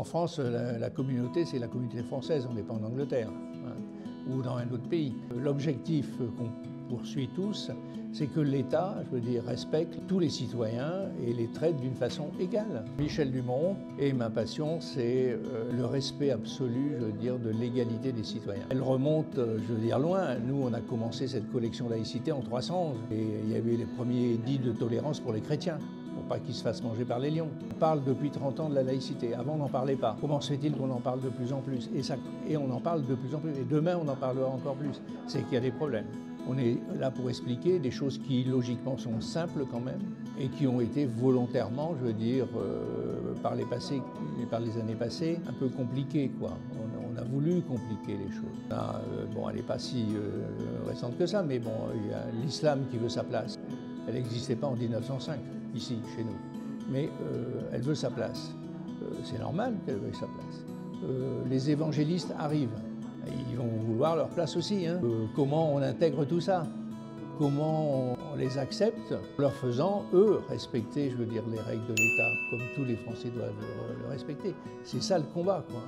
En France, la communauté, c'est la communauté française, on n'est pas en Angleterre, hein, ou dans un autre pays. L'objectif qu'on poursuit tous, c'est que l'État, je veux dire, respecte tous les citoyens et les traite d'une façon égale. Michel Dumont, et ma passion, c'est le respect absolu, je veux dire, de l'égalité des citoyens. Elle remonte, je veux dire, loin. Nous, on a commencé cette collection laïcité en 311, et il y avait les premiers édits de tolérance pour les chrétiens, pour pas qu'ils se fassent manger par les lions. On parle depuis 30 ans de la laïcité. Avant, on n'en parlait pas. Comment se fait-il qu'on en parle de plus en plus? Et on en parle de plus en plus. Et demain, on en parlera encore plus. C'est qu'il y a des problèmes. On est là pour expliquer des choses qui, logiquement, sont simples quand même, et qui ont été volontairement, je veux dire, par les années passées, un peu compliquées, quoi. On a voulu compliquer les choses. Là, bon, elle n'est pas si récente que ça, mais bon, il y a l'islam qui veut sa place. Elle n'existait pas en 1905, ici, chez nous. Mais elle veut sa place. C'est normal qu'elle veuille sa place. Les évangélistes arrivent. Ils vont vouloir leur place aussi. Hein. Comment on intègre tout ça? Comment on les accepte, leur faisant, eux, respecter, je veux dire, les règles de l'État, comme tous les Français doivent le respecter. C'est ça le combat, quoi.